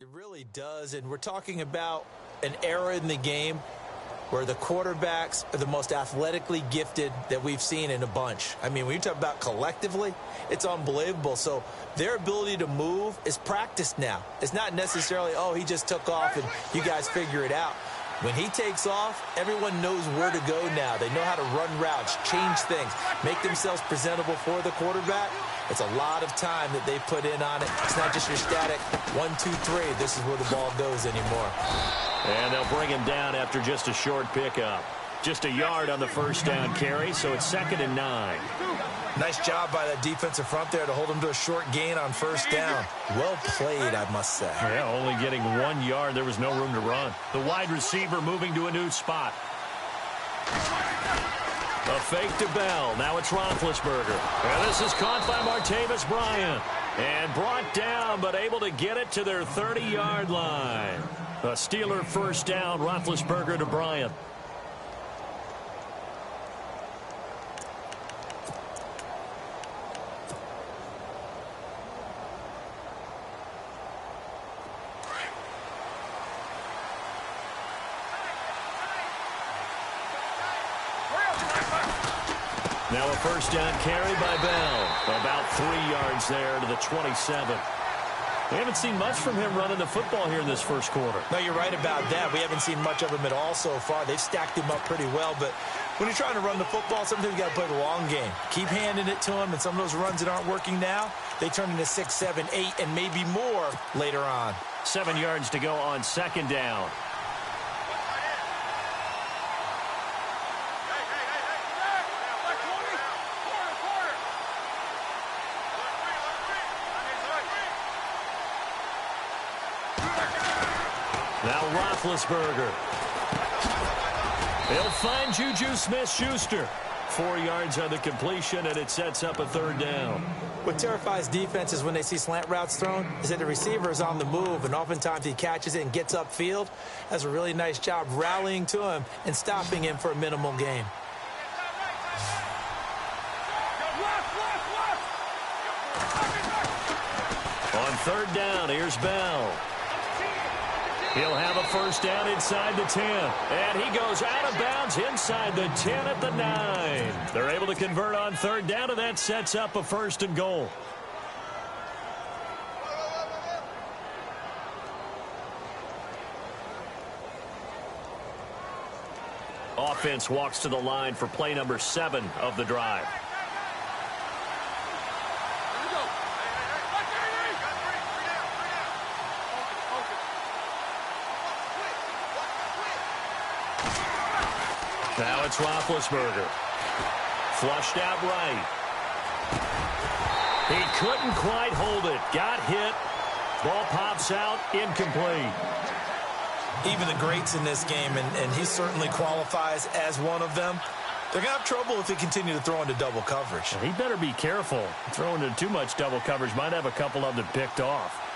It really does, and we're talking about an era in the game where the quarterbacks are the most athletically gifted that we've seen in a bunch. I mean, when you talk about collectively, it's unbelievable. So their ability to move is practiced now. It's not necessarily, oh, he just took off and you guys figure it out. When he takes off, everyone knows where to go now. They know how to run routes, change things, make themselves presentable for the quarterback. It's a lot of time that they put in on it. It's not just your static 1, 2, 3. This is where the ball goes anymore. And they'll bring him down after just a short pickup. Just a yard on the first down carry, so it's 2nd and 9. Nice job by that defensive front there to hold him to a short gain on first down. Well played, I must say. Yeah, only getting 1 yard. There was no room to run. The wide receiver moving to a new spot. A fake to Bell. Now it's Roethlisberger. And this is caught by Martavis Bryant. And brought down, but able to get it to their 30-yard line. A Steeler first down, Roethlisberger to Bryant. Now a first down carry by Bell. About 3 yards there to the 27. We haven't seen much from him running the football here in this first quarter. No, you're right about that. We haven't seen much of him at all so far. They've stacked him up pretty well, but when you're trying to run the football, sometimes you got to play the long game. Keep handing it to him, and some of those runs that aren't working now, they turn into 6, 7, 8, and maybe more later on. 7 yards to go on 2nd down. Now Roethlisberger. He'll find Juju Smith-Schuster. 4 yards on the completion, and it sets up a 3rd down. What terrifies defenses when they see slant routes thrown is that the receiver is on the move, and oftentimes he catches it and gets upfield. That's a really nice job rallying to him and stopping him for a minimal gain. On 3rd down, here's Bell. He'll have a first down inside the 10. And he goes out of bounds inside the 10 at the 9. They're able to convert on 3rd down, and that sets up a 1st and goal. Offense walks to the line for play number 7 of the drive. Now it's Roethlisberger. Flushed out right. He couldn't quite hold it. Got hit. Ball pops out. Incomplete. Even the greats in this game, and he certainly qualifies as one of them, they're going to have trouble if they continue to throw into double coverage. He better be careful. Throwing into too much double coverage might have a couple of them picked off.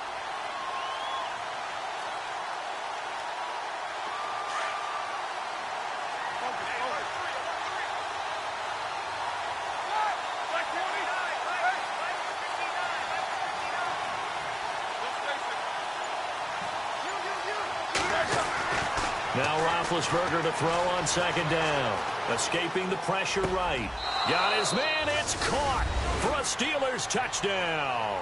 Now Roethlisberger to throw on 2nd down. Escaping the pressure right. Got his man. It's caught for a Steelers touchdown.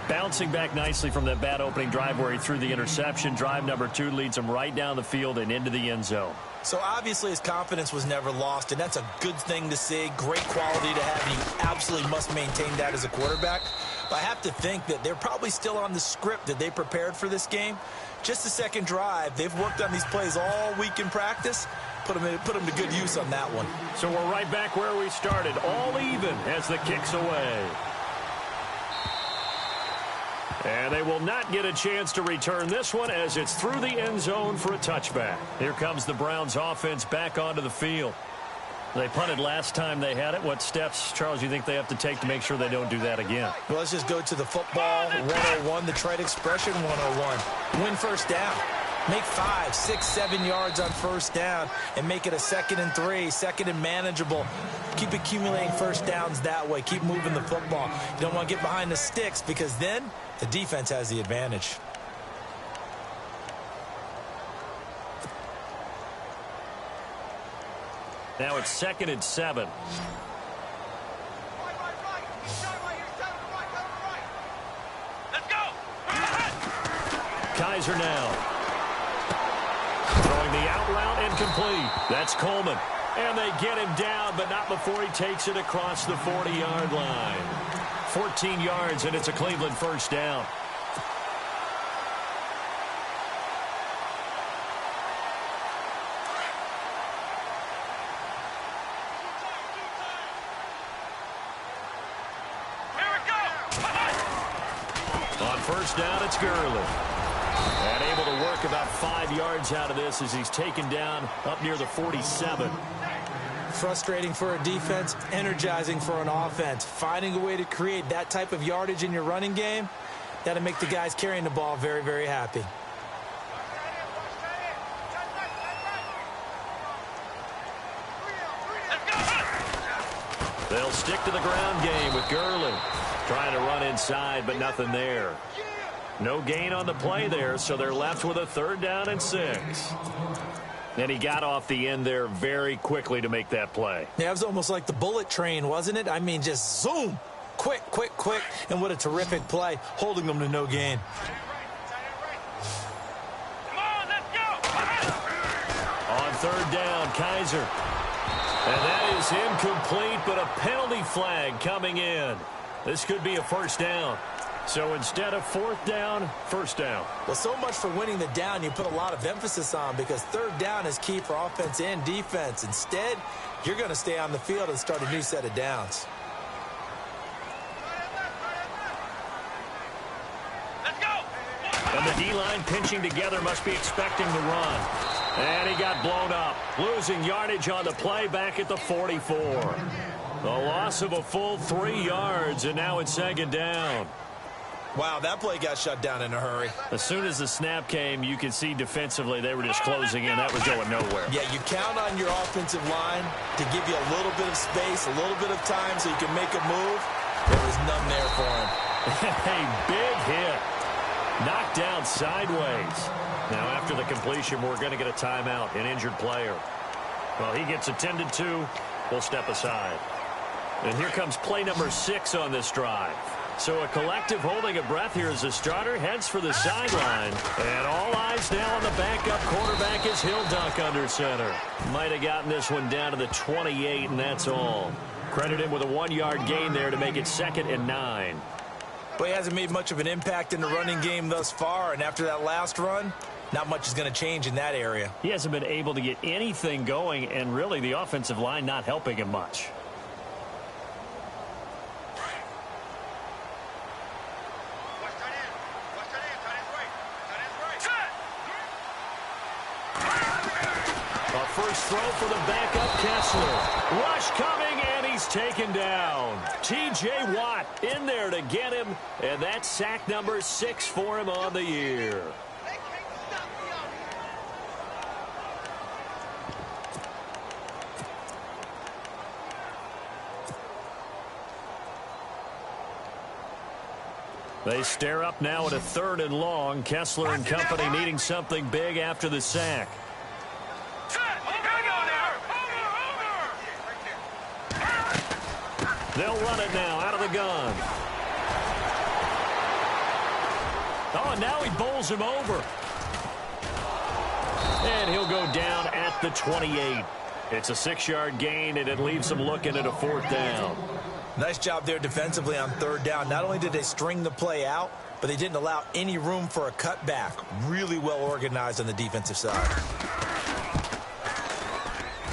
Bouncing back nicely from that bad opening drive where he threw the interception. Drive number 2 leads him right down the field and into the end zone. So obviously his confidence was never lost, and that's a good thing to see. Great quality to have, and you absolutely must maintain that as a quarterback. But I have to think that they're probably still on the script that they prepared for this game. Just the second drive. They've worked on these plays all week in practice. Put them to good use on that one. So we're right back where we started. All even as the kick's away. And they will not get a chance to return this one as it's through the end zone for a touchback. Here comes the Browns offense back onto the field. They punted last time they had it. What steps, Charles, you think they have to take to make sure they don't do that again? Well, let's just go to the football 101, the trade expression 101. Win first down. Make 5, 6, 7 yards on first down and make it a 2nd and 3, 2nd and manageable. Keep accumulating first downs that way. Keep moving the football. You don't want to get behind the sticks because then the defense has the advantage. Now it's 2nd and 7. Kaiser now. Throwing the out route incomplete. That's Coleman. And they get him down, but not before he takes it across the 40-yard line. 14 yards, and it's a Cleveland first down. On first down, it's Gurley. And able to work about 5 yards out of this as he's taken down up near the 47. Frustrating for a defense, energizing for an offense. Finding a way to create that type of yardage in your running game, that'll make the guys carrying the ball very, very happy. They'll stick to the ground game with Gurley. Trying to run inside, but nothing there. No gain on the play there, so they're left with a 3rd down and 6. And he got off the end there very quickly to make that play. Yeah, it was almost like the bullet train, wasn't it? I mean, just zoom. Quick, quick, quick. And what a terrific play, holding them to no gain. On 3rd down, Kaiser. And that is incomplete, but a penalty flag coming in. This could be a first down. So instead of 4th down, first down. Well, so much for winning the down you put a lot of emphasis on, because 3rd down is key for offense and defense. Instead, you're going to stay on the field and start a new set of downs. Let's go! And the D-line pinching together must be expecting the run. And he got blown up, losing yardage on the play back at the 44. The loss of a full 3 yards, and now it's 2nd down. Wow, that play got shut down in a hurry. As soon as the snap came, you could see defensively they were just closing in. That was going nowhere. Yeah, you count on your offensive line to give you a little bit of space, a little bit of time so you can make a move. There was none there for him. A big hit. Knocked down sideways. Now, after the completion, we're going to get a timeout, an injured player. Well, he gets attended to. We'll step aside. And here comes play number 6 on this drive. So a collective holding of breath here as the starter heads for the sideline. And all eyes now on the backup quarterback as he'll duck under center. Might have gotten this one down to the 28, and that's all. Credit him with a 1-yard gain there to make it 2nd and 9. Well, he hasn't made much of an impact in the running game thus far, and after that last run, not much is going to change in that area. He hasn't been able to get anything going, and really the offensive line not helping him much. First throw for the backup, Kessler. Rush coming, and he's taken down. T.J. Watt in there to get him, and that's sack number 6 for him on the year. They stare up now at a 3rd and long. Kessler and company needing something big after the sack. They'll run it now out of the gun. Oh, and now he bowls him over. And he'll go down at the 28. It's a 6-yard gain, and it leaves them looking at a 4th down. Nice job there defensively on 3rd down. Not only did they string the play out, but they didn't allow any room for a cutback. Really well organized on the defensive side.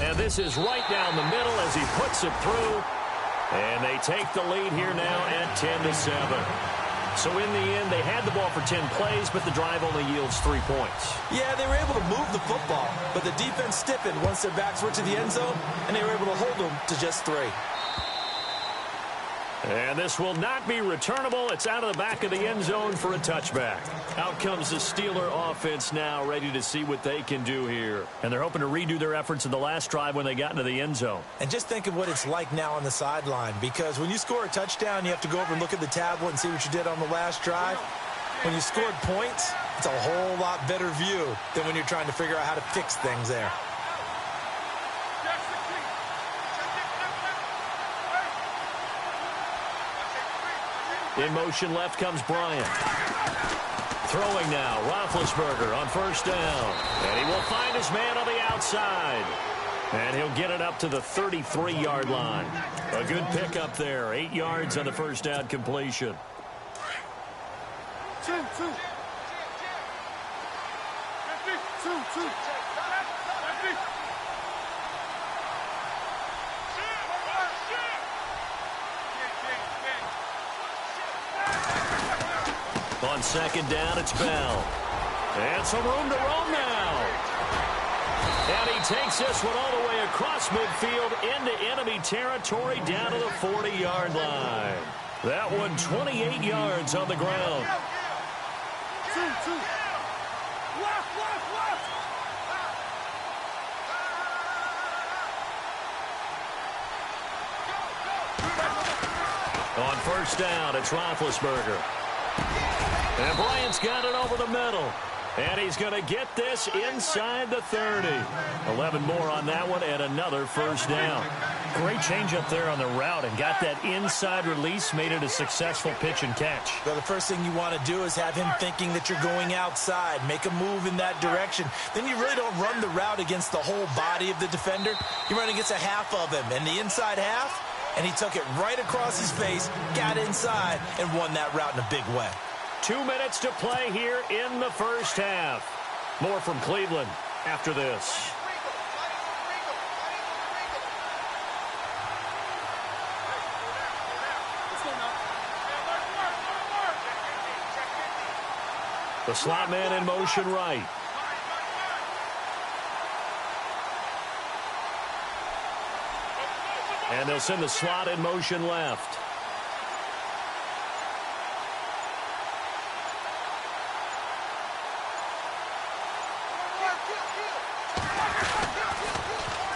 And this is right down the middle as he puts it through. And they take the lead here now at 10-7. So in the end, they had the ball for 10 plays, but the drive only yields 3 points. Yeah, they were able to move the football, but the defense stiffened once their backs were to the end zone, and they were able to hold them to just 3. And this will not be returnable. It's out of the back of the end zone for a touchback. Out comes the Steeler offense now, ready to see what they can do here. And they're hoping to redo their efforts in the last drive when they got into the end zone. And just think of what it's like now on the sideline, because when you score a touchdown, you have to go over and look at the tablet and see what you did on the last drive. When you scored points, it's a whole lot better view than when you're trying to figure out how to fix things there. In motion left comes Bryant. Throwing now, Roethlisberger on first down. And he will find his man on the outside. And he'll get it up to the 33-yard line. A good pickup there. 8 yards on the first down completion. On second down, it's Bell. And some room to roam now. And he takes this one all the way across midfield into enemy territory down to the 40-yard line. That one 28 yards on the ground. On first down, it's Roethlisberger. And Bryant's got it over the middle. And he's going to get this inside the 30. 11 more on that one and another first down. Great change up there on the route and got that inside release, made it a successful pitch and catch. Well, the first thing you want to do is have him thinking that you're going outside, make a move in that direction. Then you really don't run the route against the whole body of the defender. You run against a half of him, and the inside half, and he took it right across his face, got inside, and won that route in a big way. 2 minutes to play here in the first half. More from Cleveland after this. The slot man in motion right. And they'll send the slot in motion left.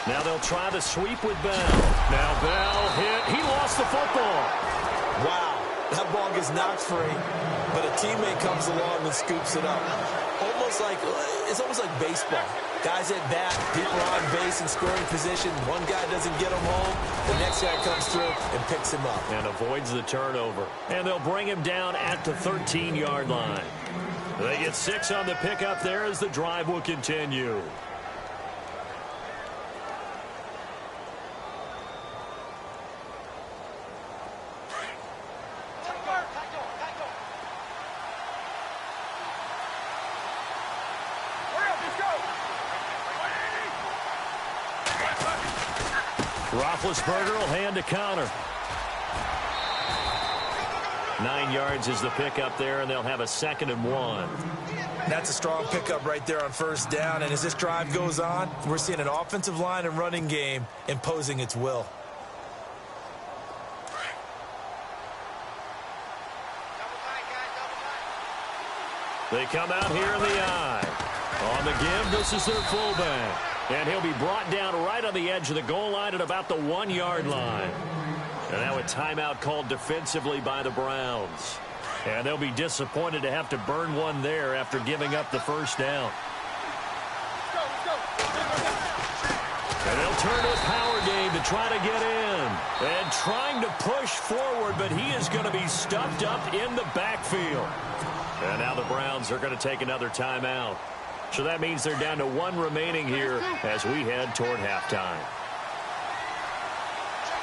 Now they'll try the sweep with Bell. Now Bell hit. He lost the football. Wow, that ball gets knocked free, but a teammate comes along and scoops it up. It's almost like baseball. Guys at bat, people are on base in scoring position. One guy doesn't get him home. The next guy comes through and picks him up. And avoids the turnover. And they'll bring him down at the 13-yard line. They get 6 on the pickup there as the drive will continue. Roethlisberger will hand to counter. 9 yards is the pickup there, and they'll have a 2nd and 1. That's a strong pickup right there on first down, and as this drive goes on, we're seeing an offensive line and running game imposing its will. They come out here in the eye. On the give, this is their fullback. And he'll be brought down right on the edge of the goal line at about the 1-yard line. And now a timeout called defensively by the Browns. And they'll be disappointed to have to burn one there after giving up the first down. And they'll turn to a power game to try to get in. And trying to push forward, but he is going to be stuffed up in the backfield. And now the Browns are going to take another timeout. So that means they're down to 1 remaining here as we head toward halftime.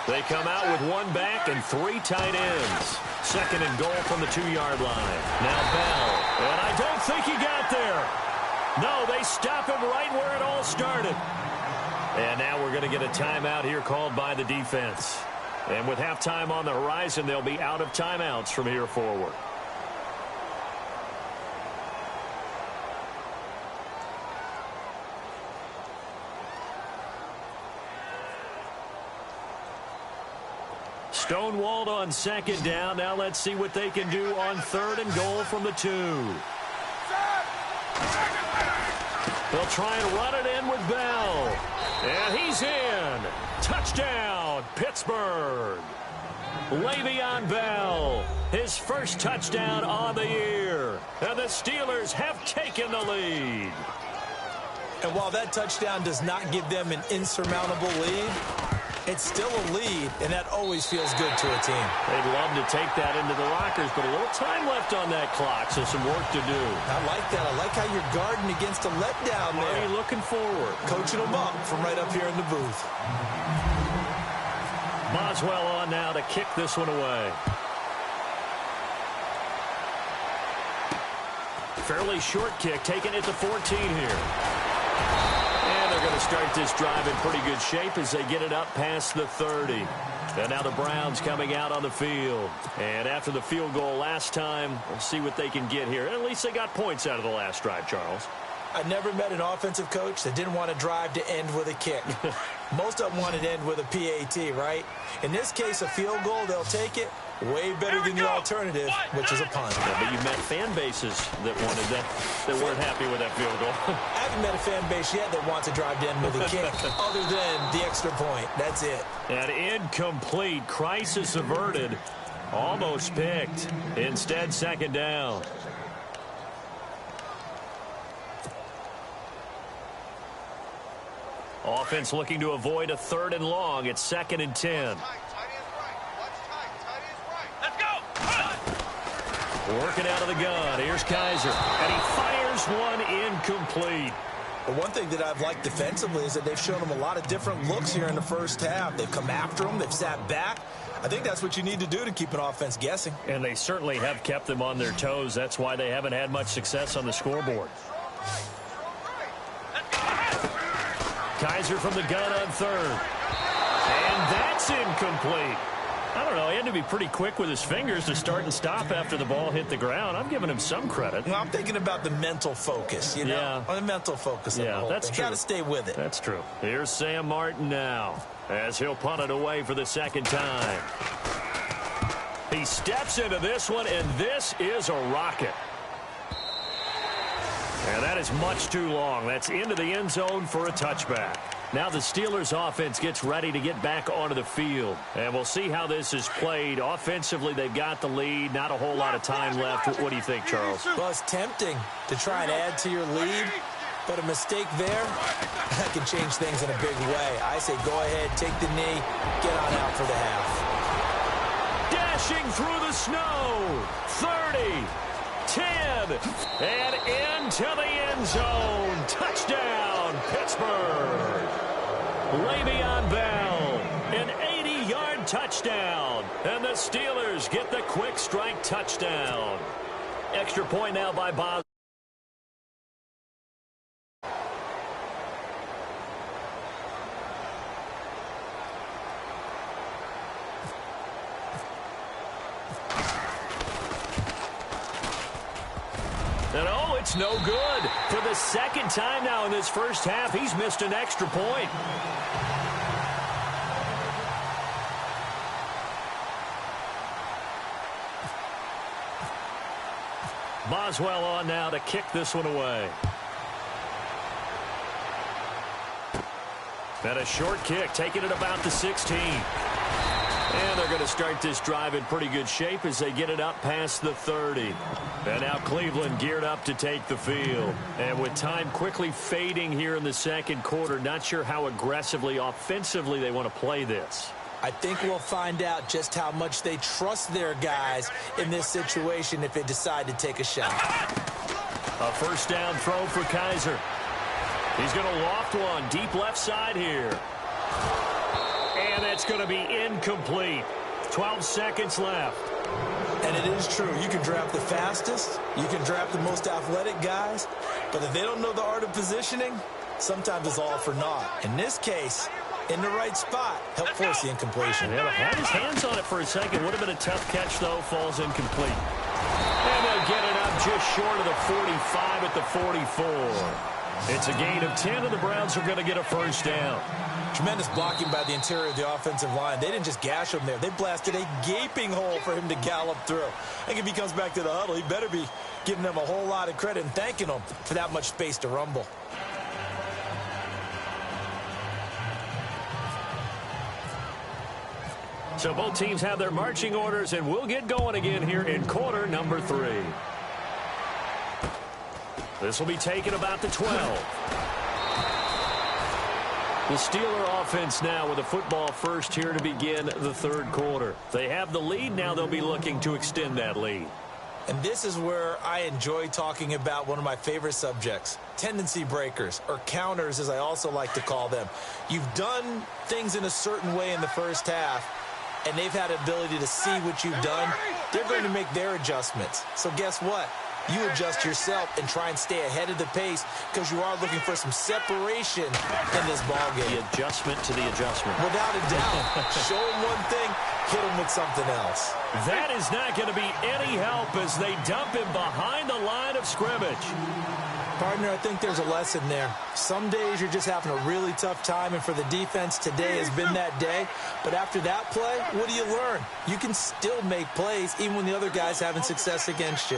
They come out with 1 back and 3 tight ends. 2nd and goal from the 2-yard line. Now Bell. And I don't think he got there. No, they stop him right where it all started. And now we're going to get a timeout here called by the defense. And with halftime on the horizon, they'll be out of timeouts from here forward. Stonewalled on 2nd down. Now let's see what they can do on 3rd and goal from the 2. They'll try and run it in with Bell. And he's in. Touchdown, Pittsburgh. Le'Veon Bell, his first touchdown on the year. And the Steelers have taken the lead. And while that touchdown does not give them an insurmountable lead, It's still a lead, and that always feels good to a team. They'd love to take that into the lockers, but a little time left on that clock, so some work to do. I like that. I like how you're guarding against a letdown there. Marty looking forward. Coaching them up from right up here in the booth. Boswell on now to kick this one away. Fairly short kick, taking it to 14 here. And they're going to start this drive in pretty good shape as they get it up past the 30. And now the Browns coming out on the field. And after the field goal last time, we'll see what they can get here. At least they got points out of the last drive, Charles. I never met an offensive coach that didn't want to drive to end with a kick. Most of them wanted to end with a PAT, right? In this case, a field goal, they'll take it. Way better than the alternative, which is a punt. Yeah, but you met fan bases that wanted that weren't happy with that field goal. I haven't met a fan base yet that wants to drive to end with a kick, other than the extra point. That's it. An incomplete. Crisis averted. Almost picked. Instead, second down. Offense looking to avoid a 3rd and long. It's 2nd and 10. Working out of the gun. Here's Kaiser. And he fires one incomplete. But one thing that I've liked defensively is that they've shown them a lot of different looks here in the first half. They've come after them. They've sat back. I think that's what you need to do to keep an offense guessing. And they certainly have kept them on their toes. That's why they haven't had much success on the scoreboard. Kaiser from the gun on 3rd. And that's incomplete. I don't know. He had to be pretty quick with his fingers to start and stop after the ball hit the ground. I'm giving him some credit. Well, I'm thinking about the mental focus, you know? Yeah. On the mental focus of the whole that's thing. true. Got to stay with it. That's true. Here's Sam Martin now as he'll punt it away for the 2nd time. He steps into this one, and this is a rocket. And that is much too long. That's into the end zone for a touchback. Now the Steelers offense gets ready to get back onto the field. And we'll see how this is played. Offensively, they've got the lead. Not a whole lot of time left. What do you think, Charles? Well, it's tempting to try and add to your lead, but a mistake there, that can change things in a big way. I say go ahead, take the knee, get on out for the half. Dashing through the snow. 30, 10, and into the end zone. Touchdown, Pittsburgh. Le'Veon Bell, an 80-yard touchdown. And the Steelers get the quick strike touchdown. Extra point now by Boz. And oh, it's no good. For the 2nd time now in this first half, he's missed an extra point. Boswell on now to kick this one away. And a short kick, taking it about the 16. And they're going to start this drive in pretty good shape as they get it up past the 30. And now Cleveland geared up to take the field. And with time quickly fading here in the 2nd quarter, not sure how aggressively, offensively they want to play this. I think we'll find out just how much they trust their guys in this situation if they decide to take a shot. A first down throw for Kaiser. He's going to loft one deep left side here. And that's going to be incomplete. 12 seconds left. And it is true. You can draft the fastest. You can draft the most athletic guys. But if they don't know the art of positioning, sometimes it's all for naught. In this case, in the right spot, help force the incompletion. Yeah, had his hands on it for a second. Would have been a tough catch, though. Falls incomplete. And they'll get it up just short of the 45 at the 44. It's a gain of 10, and the Browns are going to get a first down. Tremendous blocking by the interior of the offensive line. They didn't just gash him there. They blasted a gaping hole for him to gallop through. I think if he comes back to the huddle, he better be giving them a whole lot of credit and thanking them for that much space to rumble. So both teams have their marching orders, and we'll get going again here in quarter number 3. This will be taken about the 12. The Steeler offense now with a football first here to begin the third quarter. They have the lead. Now they'll be looking to extend that lead. And this is where I enjoy talking about one of my favorite subjects, tendency breakers, or counters as I also like to call them. You've done things in a certain way in the first half, and they've had the ability to see what you've done. They're going to make their adjustments. So guess what? You adjust yourself and try and stay ahead of the pace because you are looking for some separation in this ballgame. The adjustment to the adjustment. Without a doubt. Show them one thing, hit them with something else. That is not going to be any help as they dump him behind the line of scrimmage. Partner, I think there's a lesson there. Some days you're just having a really tough time, and for the defense, today has been that day. But after that play, what do you learn? You can still make plays even when the other guy's having success against you.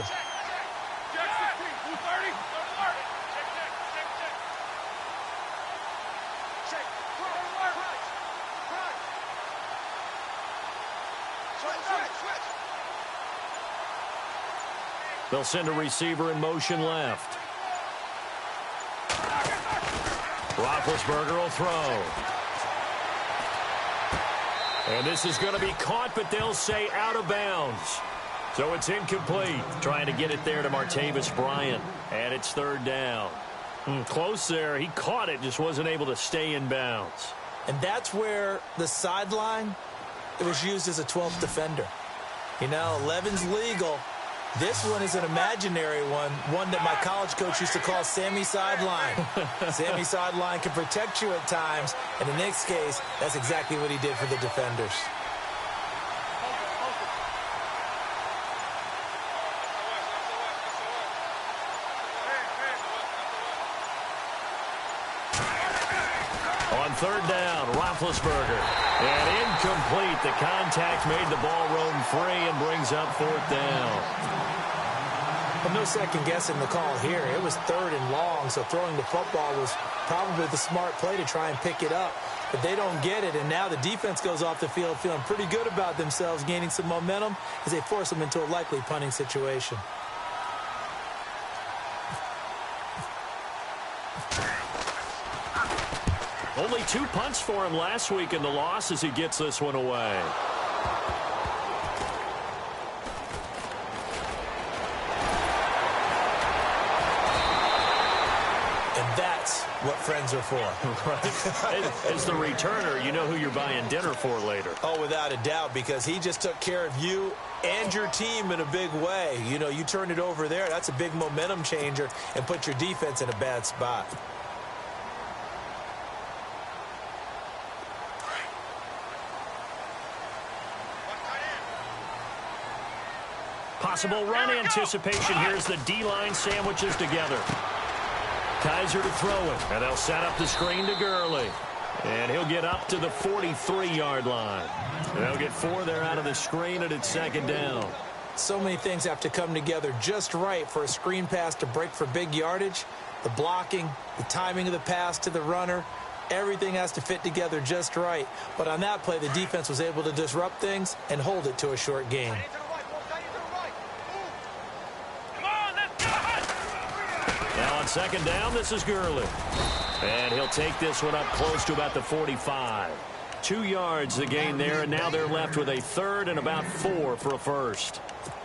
They'll send a receiver in motion left. Roethlisberger will throw. And this is going to be caught, but they'll say out of bounds. So it's incomplete. Trying to get it there to Martavis Bryant. And it's third down. Close there. He caught it, just wasn't able to stay in bounds. And that's where the sideline, it was used as a 12th defender. You know, 11's legal. This one is an imaginary one that my college coach used to call Sammy Sideline. Sammy Sideline can protect you at times, and in this case, that's exactly what he did for the defenders. On third down, Roethlisberger. And incomplete. The contact made the ball roam free and brings up fourth down. Well, no second guessing the call here. It was third and long, so throwing the football was probably the smart play to try and pick it up. But they don't get it, and now the defense goes off the field feeling pretty good about themselves, gaining some momentum as they force them into a likely punting situation. Only 2 punts for him last week in the loss as he gets this one away. And that's what friends are for. Right. As the returner, you know who you're buying dinner for later. Oh, without a doubt, because he just took care of you and your team in a big way. You know, you turned it over there. That's a big momentum changer and put your defense in a bad spot. Possible run anticipation. Here's the D-line sandwiches together. Kaiser to throw it. And they'll set up the screen to Gurley. And he'll get up to the 43-yard line. And they'll get 4 there out of the screen, and it's second down. So many things have to come together just right for a screen pass to break for big yardage. The blocking, the timing of the pass to the runner, everything has to fit together just right. But on that play, the defense was able to disrupt things and hold it to a short gain. Now on second down, this is Gurley. And he'll take this one up close to about the 45. 2 yards the gain there, and now they're left with a third and about 4 for a first.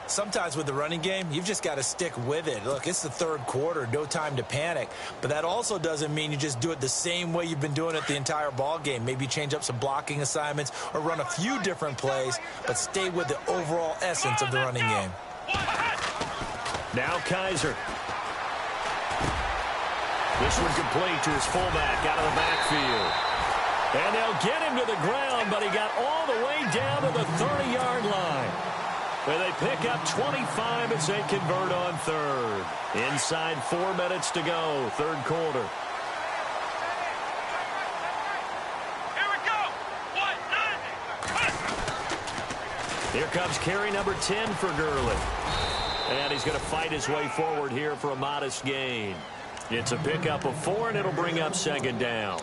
Sometimes with the running game, you've just got to stick with it. Look, it's the third quarter, no time to panic. But that also doesn't mean you just do it the same way you've been doing it the entire ball game. Maybe change up some blocking assignments or run a few different plays, but stay with the overall essence of the running game. Now Kaiser. This one complete to his fullback out of the backfield. And they'll get him to the ground, but he got all the way down to the 30-yard line. Where they pick up 25 as they convert on third. Inside 4 minutes to go, third quarter. Here we go. 1-9. Here comes carry number 10 for Gurley. And he's going to fight his way forward here for a modest gain. It's a pickup of 4, and it'll bring up second down.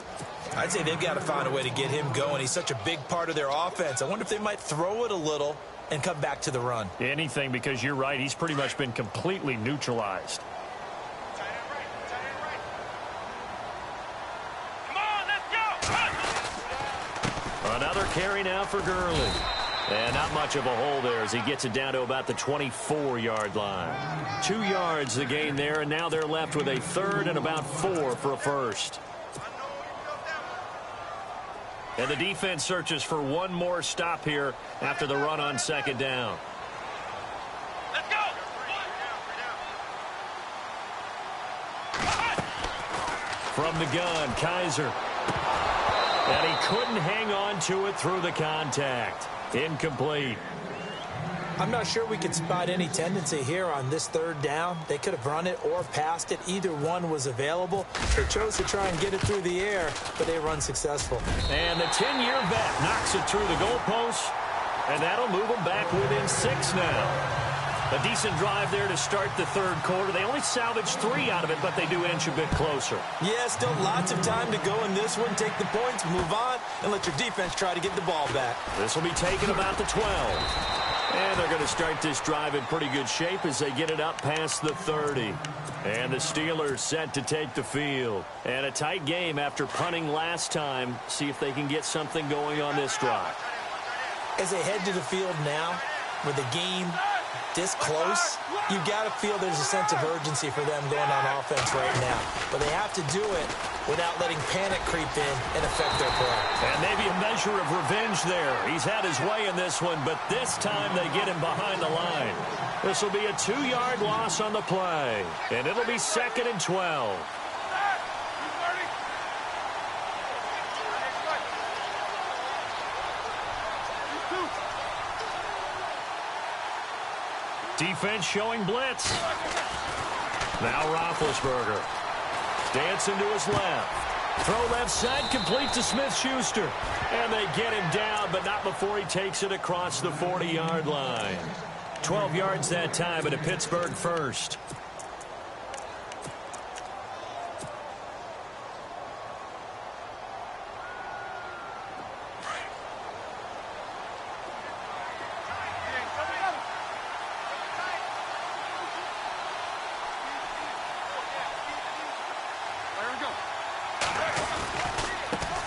I'd say they've got to find a way to get him going. He's such a big part of their offense. I wonder if they might throw it a little and come back to the run. Anything, because you're right. He's pretty much been completely neutralized. Come on, let's go. carry now for Gurley. And not much of a hole there as he gets it down to about the 24-yard line. 2 yards the gain there, and now they're left with a third and about 4 for a first. And the defense searches for one more stop here after the run on second down. Let's go. From the gun, Kaiser. And he couldn't hang on to it through the contact. Incomplete. I'm not sure we could spot any tendency here on this third down. They could have run it or passed it. Either one was available. They chose to try and get it through the air, but they were unsuccessful. And the 10-year vet knocks it through the goalpost, and that'll move them back within 6 now. A decent drive there to start the third quarter. They only salvaged 3 out of it, but they do inch a bit closer. Yeah, still lots of time to go in this one. Take the points, move on, and let your defense try to get the ball back. This will be taken about the 12. And they're going to start this drive in pretty good shape as they get it up past the 30. And the Steelers set to take the field. And a tight game after punting last time. See if they can get something going on this drive. As they head to the field now, with the game this close, you've got to feel there's a sense of urgency for them going on offense right now. But they have to do it without letting panic creep in and affect their play. And maybe a measure of revenge there. He's had his way in this one, but this time they get him behind the line. This will be a 2-yard loss on the play, and it'll be 2nd and 12. Defense showing blitz. Now Roethlisberger. Dancing to his left. Throw left side, complete to Smith-Schuster. And they get him down, but not before he takes it across the 40-yard line. 12 yards that time, and a Pittsburgh first.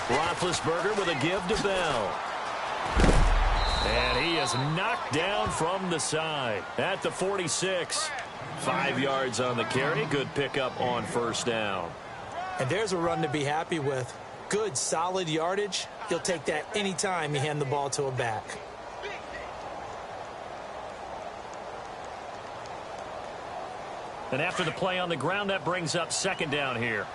Roethlisberger with a give to Bell. And he is knocked down from the side at the 46. 5 yards on the carry. Good pickup on first down. And there's a run to be happy with. Good, solid yardage. He'll take that anytime you hand the ball to a back. And after the play on the ground, that brings up second down here.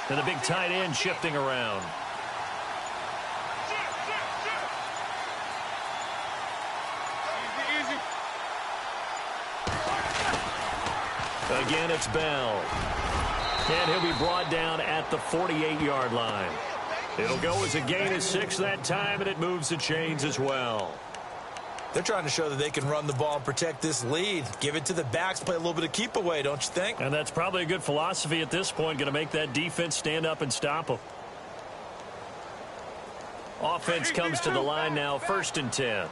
And the big tight end shifting around. Again, it's Bell. And he'll be brought down at the 48-yard line. It'll go as a gain of 6 that time, and it moves the chains as well. They're trying to show that they can run the ball and protect this lead. Give it to the backs, play a little bit of keep away, don't you think? And that's probably a good philosophy at this point, going to make that defense stand up and stop them. Offense comes to the line now, 1st and 10.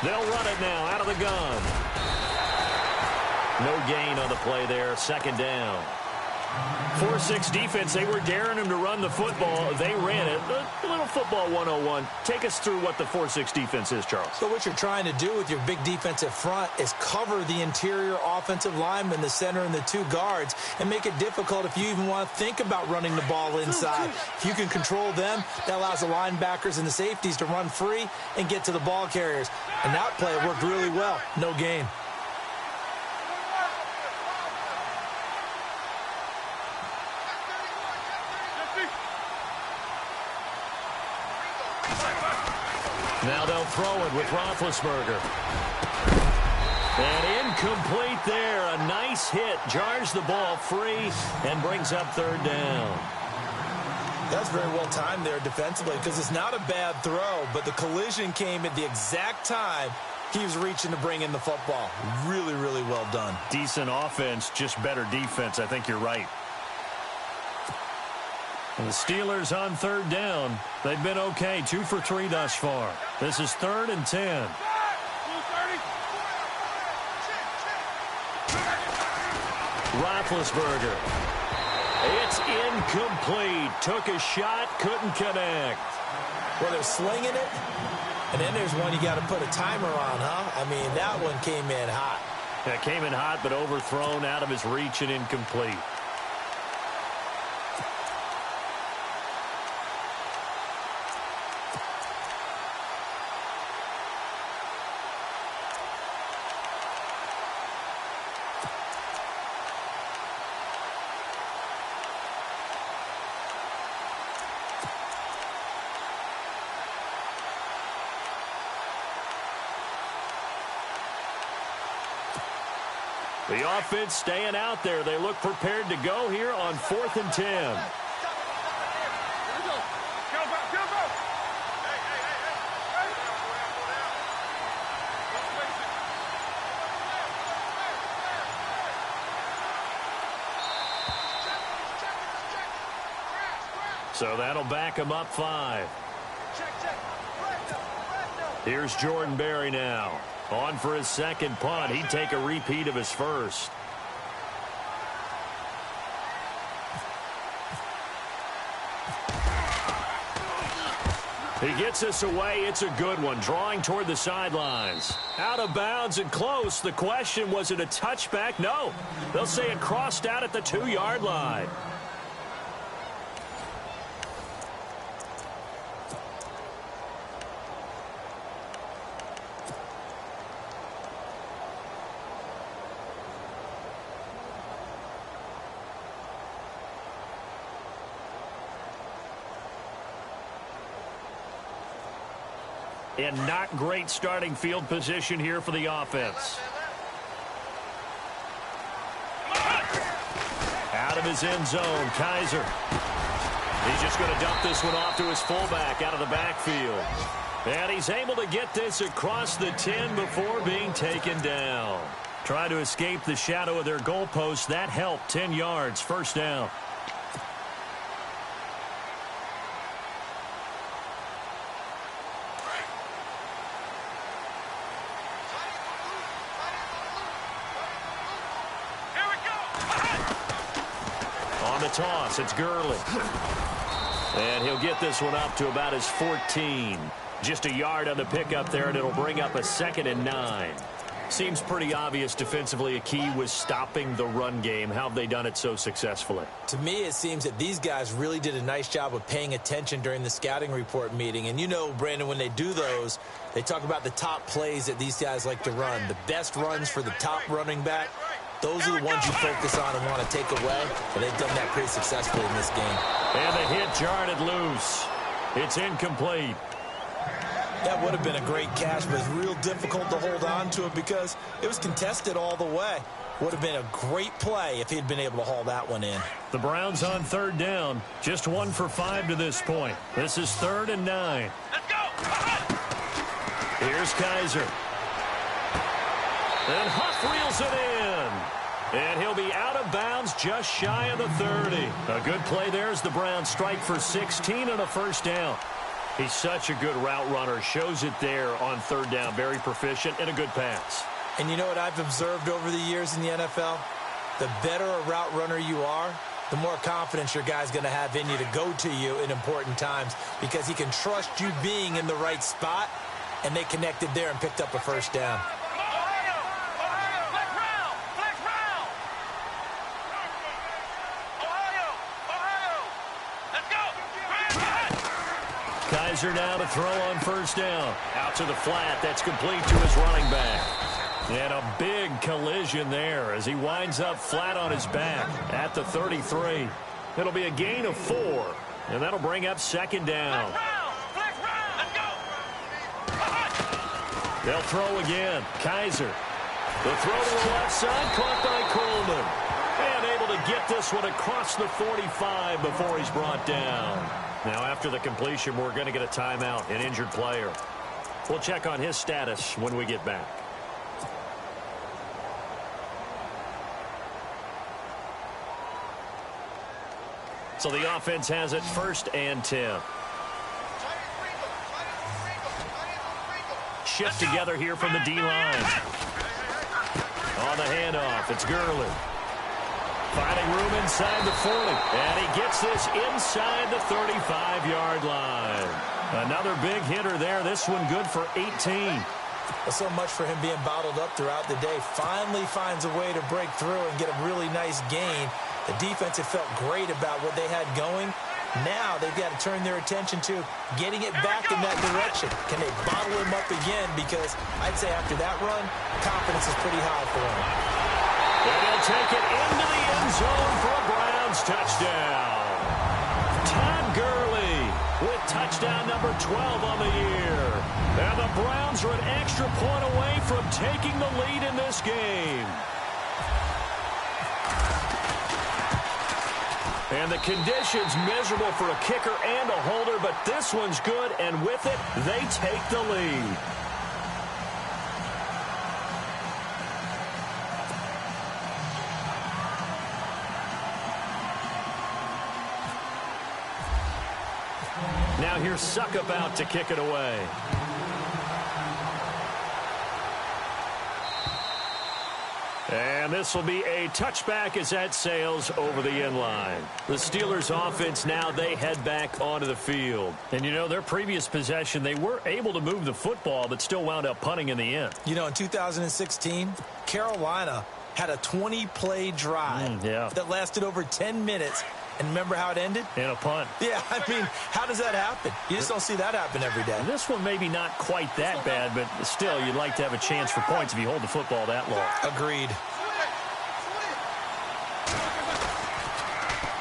They'll run it now out of the gun. No gain on the play there, 2nd down. 4-6 defense, they were daring him to run the football. They ran it. A little football 101. Take us through what the 4-6 defense is, Charles. So what you're trying to do with your big defensive front is cover the interior offensive lineman, the center, and the 2 guards, and make it difficult if you even want to think about running the ball inside. If you can control them, that allows the linebackers and the safeties to run free and get to the ball carriers. And that play worked really well. No gain. Now they'll throw it with Roethlisberger. And incomplete there. A nice hit. Jars the ball free and brings up 3rd down. That's very well timed there defensively because it's not a bad throw, but the collision came at the exact time he was reaching to bring in the football. Really, really well done. Decent offense, just better defense. I think you're right. And the Steelers on third down. They've been okay, 2 for 3 thus far. This is 3rd and 10. Roethlisberger. It's incomplete. Took a shot, couldn't connect. Well, they're slinging it, and then there's one you got to put a timer on, huh? I mean, that one came in hot. That came in hot, but overthrown, out of his reach, and incomplete. The offense staying out there. They look prepared to go here on 4th and 10. So that'll back him up 5. Here's Jordan Berry now. On for his second punt. He'd take a repeat of his first. He gets this away. It's a good one. Drawing toward the sidelines. Out of bounds and close. The question, was it a touchback? No. They'll say it crossed out at the 2-yard line. And not great starting field position here for the offense. Out of his end zone, Kaiser. He's just going to dump this one off to his fullback out of the backfield. And he's able to get this across the 10 before being taken down. Trying to escape the shadow of their goalpost. That helped. 10 yards, first down. Toss. It's Gurley. And he'll get this one up to about his 14. Just a yard on the pickup there, and it'll bring up a 2nd and 9. Seems pretty obvious defensively a key was stopping the run game. How have they done it so successfully? To me, it seems that these guys really did a nice job of paying attention during the scouting report meeting. And you know, Brandon, when they do those, they talk about the top plays that these guys like to run. The best runs for the top running back. Those are the ones you focus on and want to take away, and they've done that pretty successfully in this game. And the hit jarred it loose. It's incomplete. That would have been a great catch, but it's real difficult to hold on to it because it was contested all the way. Would have been a great play if he'd been able to haul that one in. The Browns on third down. Just 1 for 5 to this point. This is 3rd and 9. Let's go! Here's Kaiser. And Huff reels it in. And he'll be out of bounds just shy of the 30. A good play there as the Browns strike for 16 and a first down. He's such a good route runner. Shows it there on third down. Very proficient and a good pass. And you know what I've observed over the years in the NFL? The better a route runner you are, the more confidence your guy's going to have in you to go to you in important times because he can trust you being in the right spot, and they connected there and picked up a first down. Kaiser now to throw on first down. Out to the flat. That's complete to his running back. And a big collision there as he winds up flat on his back at the 33. It'll be a gain of 4, and that'll bring up second down. They'll throw again. Kaiser. The throw to the left side, caught by Coleman. And able to get this one across the 45 before he's brought down. Now, after the completion, we're going to get a timeout, an injured player. We'll check on his status when we get back. So the offense has it 1st and 10. Shift together here from the D-line. On the handoff, it's Gurley. Finding room inside the 40. And he gets this inside the 35-yard line. Another big hitter there. This one good for 18. Well, so much for him being bottled up throughout the day. Finally finds a way to break through and get a really nice gain. The defense had felt great about what they had going. Now they've got to turn their attention to getting it back in that direction. Can they bottle him up again? Because I'd say after that run, confidence is pretty high for him. And he'll take it into the end zone for a Browns touchdown. Todd Gurley with touchdown number 12 on the year. And the Browns are an extra point away from taking the lead in this game. And the conditions miserable for a kicker and a holder, but this one's good, and with it, they take the lead. Now here's Suckup out to kick it away. And this will be a touchback as that sails over the end line. The Steelers offense now, they head back onto the field. And, you know, their previous possession, they were able to move the football, but still wound up punting in the end. You know, in 2016, Carolina had a 20-play drive that lasted over 10 minutes. And remember how it ended? In a punt. Yeah, I mean, how does that happen? You just don't see that happen every day. This one maybe not quite that bad, but still, you'd like to have a chance for points if you hold the football that long. Agreed.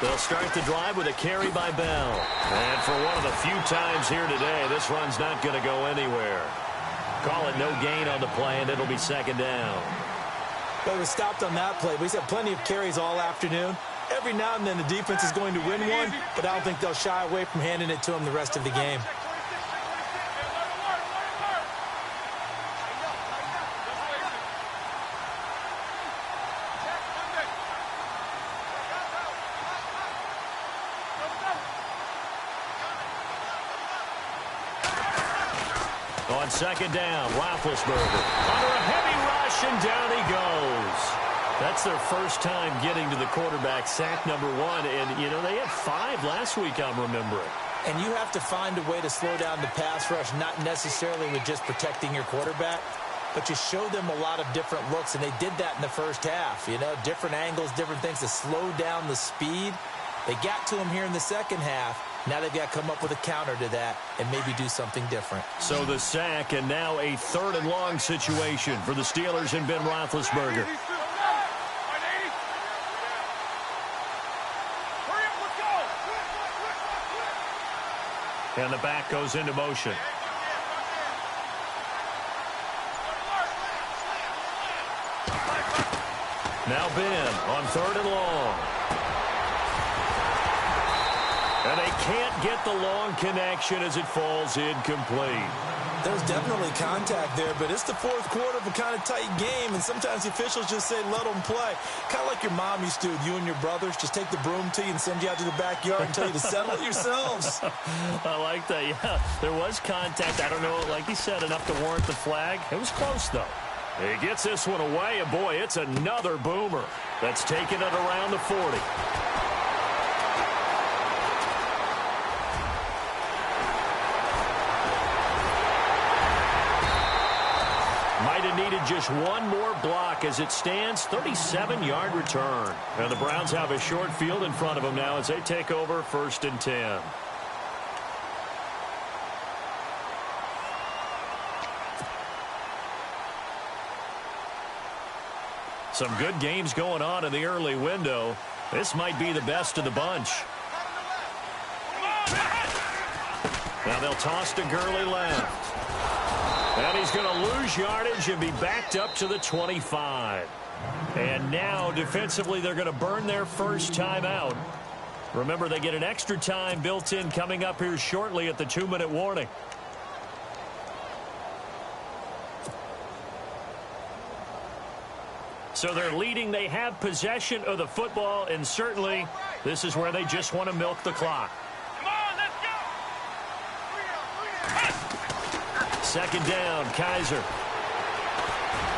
They'll start the drive with a carry by Bell. And for one of the few times here today, this run's not going to go anywhere. Call it no gain on the play, and it'll be 2nd down. Well, he was stopped on that play. He's had plenty of carries all afternoon. Every now and then the defense is going to win one, but I don't think they'll shy away from handing it to him the rest of the game. On 2nd down, Roethlisberger under a heavy rush, and down he goes. That's their first time getting to the quarterback, sack number 1. And, you know, they had 5 last week, I'm remembering. And you have to find a way to slow down the pass rush, not necessarily with just protecting your quarterback, but you show them a lot of different looks, and they did that in the first half. You know, different angles, different things to slow down the speed. They got to him here in the second half. Now they've got to come up with a counter to that and maybe do something different. So the sack, and now a 3rd and long situation for the Steelers and Ben Roethlisberger. And the back goes into motion. Now Ben on 3rd and long. And they can't get the long connection as it falls incomplete. There's definitely contact there, but it's the 4th quarter of a kind of tight game, and sometimes the officials just say, let them play. Kind of like your mom used to with you and your brothers. Just take the broom to you and send you out to the backyard and tell you to settle it yourselves. I like that, yeah. There was contact. I don't know, like you said, enough to warrant the flag. It was close, though. He gets this one away, and boy, it's another boomer. That's taken it around the 40. Might have needed just one more block as it stands, 37-yard return. And the Browns have a short field in front of them now as they take over 1st and 10. Some good games going on in the early window. This might be the best of the bunch. Now they'll toss to Gurley left. And he's going to lose yardage and be backed up to the 25. And now, defensively, they're going to burn their first timeout. Remember, they get an extra time built in coming up here shortly at the 2-minute warning. So they're leading. They have possession of the football, and certainly this is where they just want to milk the clock. Come on, let's go. Second down, Kaiser.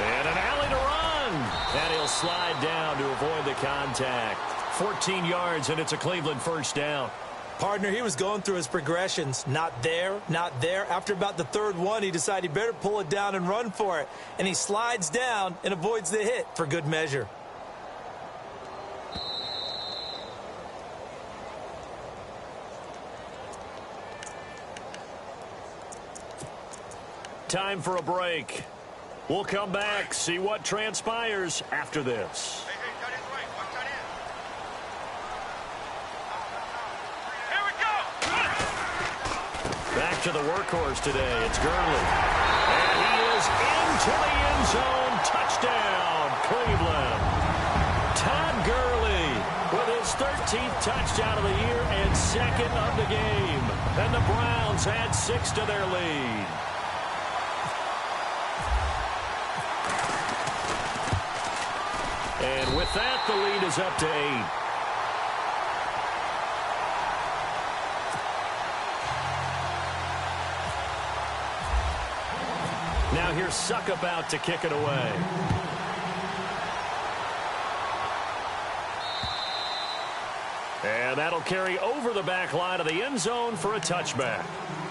And an alley to run. And he'll slide down to avoid the contact. 14 yards, and it's a Cleveland first down. Partner, he was going through his progressions. Not there, not there. After about the third one, he decided he better pull it down and run for it. And he slides down and avoids the hit for good measure. Time for a break. We'll come back, see what transpires after this. Hey, tight end's right. Watch tight end. Here we go. Back to the workhorse today. It's Gurley. And he is into the end zone. Touchdown, Cleveland. Todd Gurley with his 13th touchdown of the year and second of the game. And the Browns add 6 to their lead. And with that, the lead is up to 8. Now here's Suckabout to kick it away. And that'll carry over the back line of the end zone for a touchback.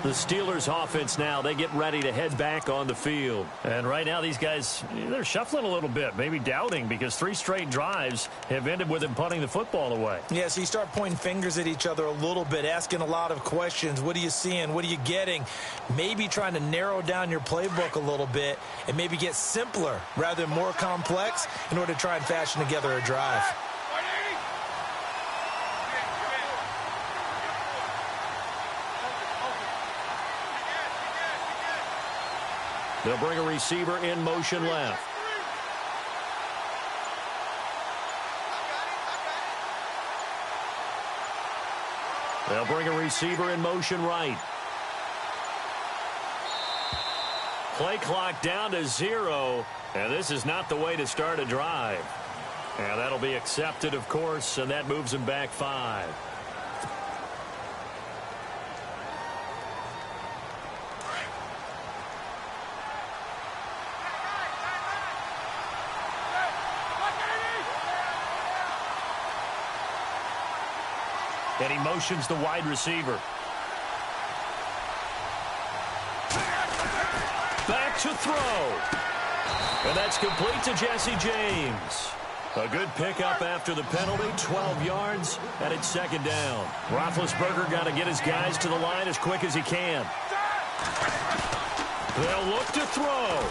The Steelers offense now, they get ready to head back on the field. And right now these guys, they're shuffling a little bit, maybe doubting, because 3 straight drives have ended with them punting the football away. Yeah, so you start pointing fingers at each other a little bit, asking a lot of questions. What are you seeing? What are you getting? Maybe trying to narrow down your playbook a little bit and maybe get simpler rather than more complex in order to try and fashion together a drive. They'll bring a receiver in motion left. They'll bring a receiver in motion right. Play clock down to 0, and this is not the way to start a drive. And that'll be accepted, of course, and that moves him back 5. And he motions the wide receiver. Back to throw. And that's complete to Jesse James. A good pickup after the penalty, 12 yards, and it's second down. Roethlisberger got to get his guys to the line as quick as he can. They'll look to throw.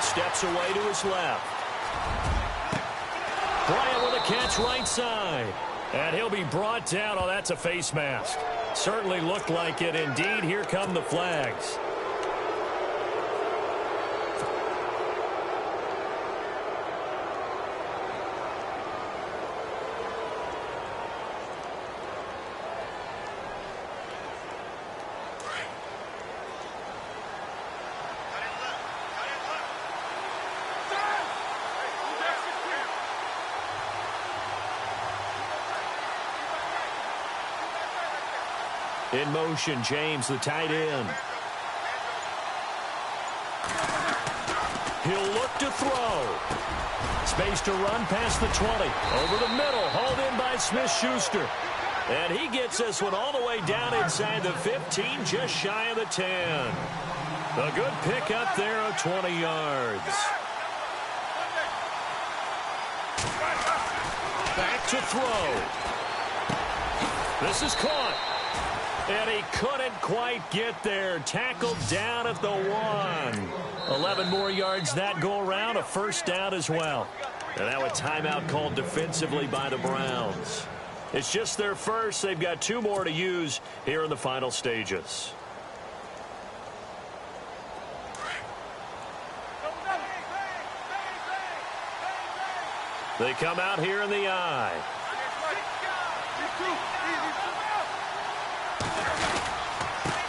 Steps away to his left. Bryant with a catch right side. And he'll be brought down. Oh, that's a face mask. Certainly looked like it. Indeed, here come the flags. In motion, James, the tight end. He'll look to throw. Space to run past the 20. Over the middle, hauled in by Smith-Schuster. And he gets this one all the way down inside the 15, just shy of the 10. A good pickup there of 20 yards. Back to throw. This is caught. And he couldn't quite get there. Tackled down at the 1. 11 more yards that go around. A first down as well. And now a timeout called defensively by the Browns. It's just their first. They've got 2 more to use here in the final stages. They come out here in the eye.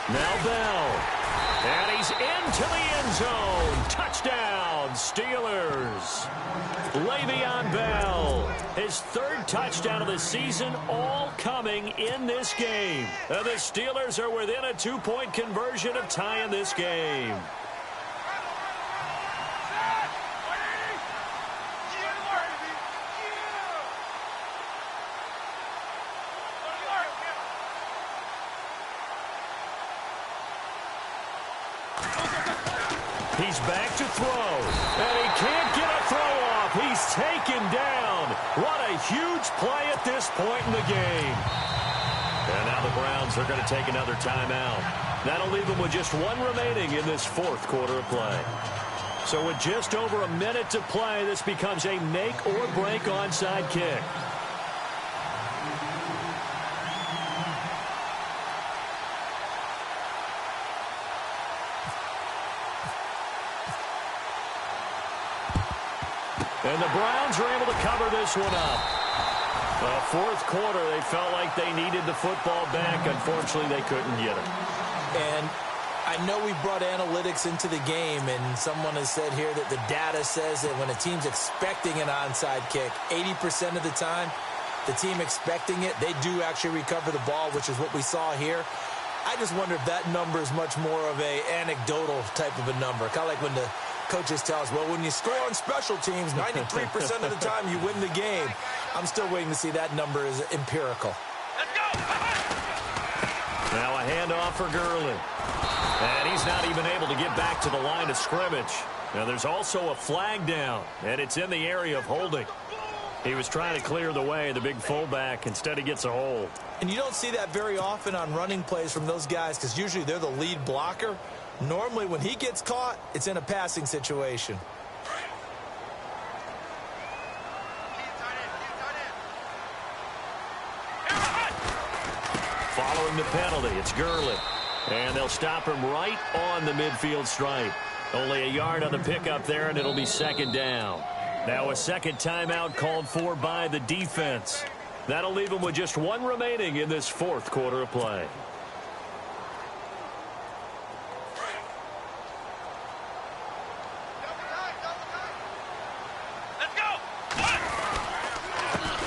Now Bell. And he's into the end zone. Touchdown, Steelers. Le'Veon Bell, his third touchdown of the season, all coming in this game. And the Steelers are within a 2-point conversion of tying this game. He's back to throw, and he can't get a throw off. He's taken down. What a huge play at this point in the game. And now the Browns are going to take another timeout. That'll leave them with just one remaining in this fourth quarter of play. So with just over a minute to play, this becomes a make-or-break onside kick. And the Browns are able to cover this one up. Fourth quarter, they felt like they needed the football back. Unfortunately, they couldn't get it. And I know we brought analytics into the game, and someone has said here that the data says that when a team's expecting an onside kick, 80% of the time, the team expecting it, they do actually recover the ball, which is what we saw here. I just wonder if that number is much more of a anecdotal type of a number. Kind of like when the coaches tell us, well, when you score on special teams, 93% of the time you win the game. I'm still waiting to see that number is empirical. Let's go! Now a handoff for Gurley. And he's not even able to get back to the line of scrimmage. Now there's also a flag down, and it's in the area of holding. He was trying to clear the way, the big fullback. Instead, he gets a hold. And you don't see that very often on running plays from those guys because usually they're the lead blocker. Normally, when he gets caught, it's in a passing situation. Following the penalty, it's Gurley. And they'll stop him right on the midfield stripe. Only a yard on the pickup there, and it'll be second down. Now a second timeout called for by the defense. That'll leave them with just one remaining in this fourth quarter of play.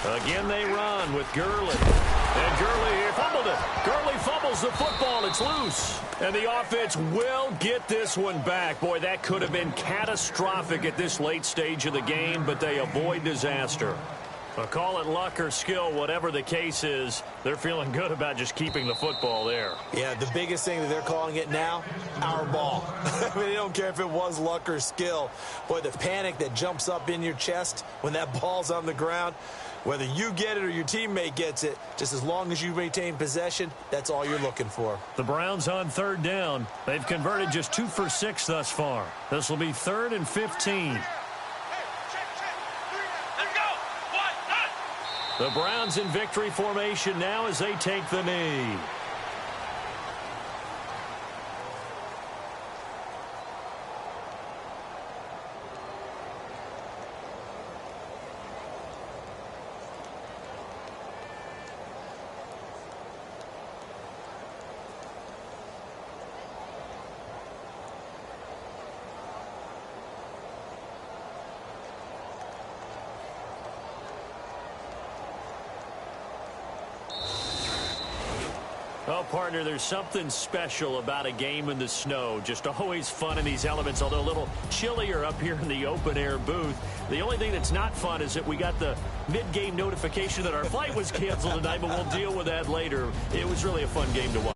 Again, they run with Gurley. And Gurley fumbled it. Gurley fumbles the football. It's loose. And the offense will get this one back. Boy, that could have been catastrophic at this late stage of the game, but they avoid disaster. Well, call it luck or skill, whatever the case is, they're feeling good about just keeping the football there. Yeah, the biggest thing that they're calling it now, our ball. I mean, they don't care if it was luck or skill. Boy, the panic that jumps up in your chest when that ball's on the ground, whether you get it or your teammate gets it, just as long as you maintain possession, that's all you're looking for. The Browns on third down. They've converted just 2 for 6 thus far. This will be 3rd and 15. The Browns in victory formation now as they take the knee. Well, partner, there's something special about a game in the snow. Just always fun in these elements, although a little chillier up here in the open-air booth. The only thing that's not fun is that we got the mid-game notification that our flight was canceled tonight, but we'll deal with that later. It was really a fun game to watch.